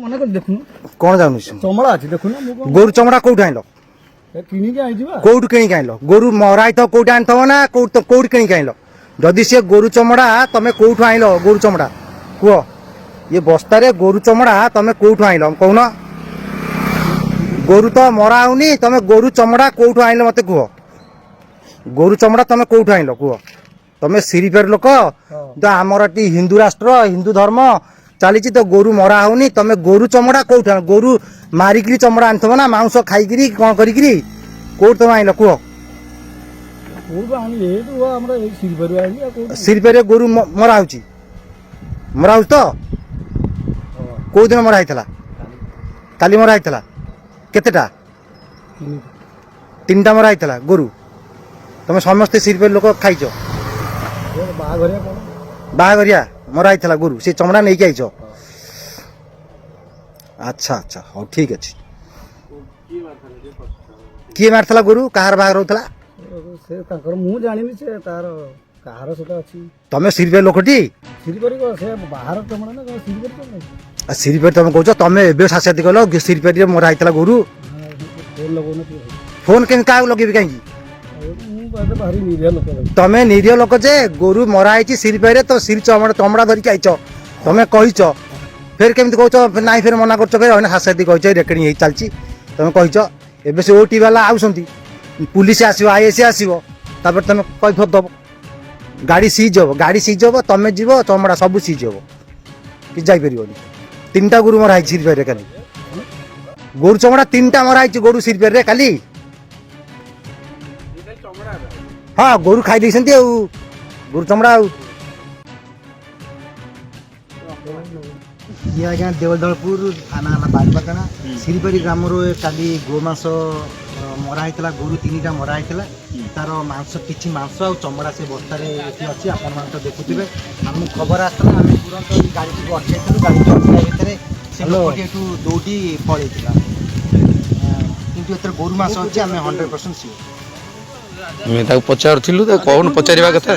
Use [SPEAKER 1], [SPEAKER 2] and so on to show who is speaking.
[SPEAKER 1] ମନେ କରି ଦେଖୁନ
[SPEAKER 2] କଣ ଜାଣୁଛୁ
[SPEAKER 1] ଚମଡ଼ା ଅଛି ଦେଖୁନ ମୁଁ କଣ
[SPEAKER 2] ଗୋରୁ ଚମଡ଼ା କୋଉଠୁ ଆଣିଲ
[SPEAKER 1] କିଣିକି ଆଣିଯିବା
[SPEAKER 2] କୋଉଠୁ କିଣିକି ଆଣିଲ ଗୋରୁ ମରା ହେଇଥିବ କୋଉଠି ଆଣିଥିବ ନା କୋଉଠି କିଣିକି ଆଣିଲ ଯଦି ସେ ଗୋରୁ ଚମଡ଼ା ତମେ କୋଉଠୁ ଆଣିଲ ଗୋରୁ ଚମଡ଼ା କୁହ ଇଏ ବସ୍ତାରେ ଗୋରୁ ଚମଡ଼ା ତମେ କୋଉଠୁ ଆଣିଲ କହୁନ ଗୋରୁ ତ ମରା ହଉନି ତମେ ଗୋରୁ ଚମଡ଼ା କୋଉଠୁ ଆଣିଲ ମତେ କୁହ ଗୋରୁ ଚମଡ଼ା ତମେ କୋଉଠୁ ଆଣିଲ କୁହ ତମେ ସିରିପେର ଲୋକ ତ ଆମର ଏଠି ହିନ୍ଦୁ ରାଷ୍ଟ୍ର ହିନ୍ଦୁ ଧର୍ମ ଚାଲିଛି ତ ଗୋରୁ ମରା ହଉନି ତମେ ଗୋରୁ ଚମଡ଼ା କୋଉଠୁ ଆଣ ଗୋରୁ ମାରିକିରି ଚମଡ଼ା ଆଣିଥିବ ନା ମାଉଁସ ଖାଇକିରି କଣ କରିକିରି କୋଉଠୁ ତମେ ଆଣିଲ କୁହ
[SPEAKER 1] କୋଉଠୁ ଆଣିଲି ଏଇଠୁ ଆମର ଏଇ ସିରିପାରୁ ଆଣିଲି ଆଉ କୋଉଠୁ
[SPEAKER 2] ସିରିପେରେ ଗୋରୁ ମରା ହଉଛି ତ କୋଉ ଦିନ ମରା ହେଇଥିଲା କାଲି ମରା ହେଇଥିଲା କେତେଟା ତିନିଟା ମରା ହେଇଥିଲା ଗୋରୁ ତମେ ସମସ୍ତେ ସିରିପେର ଲୋକ ଖାଇଛ
[SPEAKER 1] ବାହାଘରିଆ କଣ
[SPEAKER 2] ବାହାଘରିଆ ମରା ହେଇଥିଲା ଗୋରୁ ସେ ଚମଡ଼ା ନେଇକି ଆଇଛ ଆଚ୍ଛା ଆଚ୍ଛା ହଉ ଠିକ ଅଛି କିଏ ମାରିଥିଲା ଗୋରୁ କାହାର ବାହାଘର ହଉଥିଲା
[SPEAKER 1] ସେ ତାଙ୍କର ମୁଁ ଜାଣିନି ସେ ତାର କାହାର ସେଟା ଅଛି
[SPEAKER 2] ତମେ ସିରିପେର ଲୋକଟି
[SPEAKER 1] ସିରିପାରି ସେ ବାହାର ଚମଡ଼ା ନା କଣ ସିରିପାରି ଚମଡ଼ା
[SPEAKER 2] ସିରିପେର ତମେ କହୁଛ ତମେ ଏବେ ସାକ୍ଷାତ କଲ ସିରିପେରରେ ମରା ହେଇଥିଲା ଗୋରୁ
[SPEAKER 1] ଫୋନ ଲଗଉନଥିବ
[SPEAKER 2] ଫୋନ କେମିତି କାହାକୁ ଲଗେଇବି କାହିଁକି
[SPEAKER 1] ମୁଁ ଭାରି ନିରୀହ ଲୋକ
[SPEAKER 2] ତମେ ନିରୀହ ଲୋକ ଯେ ଗୋରୁ ମରା ହେଇଛି ସିରିପେରେ ତ ସିରି ଚମଡ଼ା ଧରିକି ଆଇଛ ତମେ କହିଛ ଫେର କେମିତି କହୁଛ ନାଇଁ ଫେର ମନା କରୁଛ ଫେର ହାସାଦି କହିଛ ରେକର୍ଡିଂ ହେଇ ଚାଲିଛି ତମେ କହିଛ ଏବେ ସେ ଓଟି ବାଲା ଆଉଛନ୍ତି ପୁଲିସ ଆସିବ ଆଇଏସି ଆସିବ ତାପରେ ତମେ କହିଫ ଦବ ଗାଡ଼ି ସିଜ୍ ହବ ତମେ ଯିବ ଚମଡ଼ା ସବୁ ସିଜ୍ ହବ କିଛି ଯାଇପାରିବନି ତିନିଟା ଗୋରୁ ମରା ହେଇଛି ସିରିପେରରେ କାଲି ଗୋରୁ ଚମଡ଼ା ତିନିଟା ମରା ହେଇଛି ଗୋରୁ ସିରିପେରରେ କାଲି ହଁ ଗୋରୁ ଖାଇ ଦେଇଛନ୍ତି ଆଉ ଗୋରୁ ଚମଡ଼ା ଆଉ ଇଏ ଆଜ୍ଞା ଦେବଦଳପୁର ଥାନା ହେଲା ବାରିପାଟଣା ସିରିପାରି ଗ୍ରାମରୁ କାଲି ଗୋମାଂସ ମରା ହେଇଥିଲା ଗୋରୁ ତିନିଟା ମରା ହେଇଥିଲା ତାର କିଛି ମାଂସ ଆଉ ଚମଡ଼ା ସେ ବସ୍ତାରେ ଏଠି ଅଛି ଆପଣମାନେ ତ ଦେଖୁଥିବେ ଆମକୁ ଖବର ଆସିଥିଲା ଆମେ ତୁରନ୍ତ ଏଇ ଗାଡ଼ିଟିକୁ ଅଟକାଇଥିଲୁ ଗାଡ଼ିଟି ଅଟକାଇବା ଭିତରେ ସେ ଲୋକଟି ଏଠୁ ଦୌଡ଼ି ପଳେଇଥିଲା କିନ୍ତୁ ଏଥିରେ ଗୋରୁ ମାଂସ ଅଛି ଆମେ 100% ସିଓର
[SPEAKER 3] ଆମେ ତାକୁ ପଚାରୁଥିଲୁ ତାକୁ କହୁନୁ ପଚାରିବା କଥା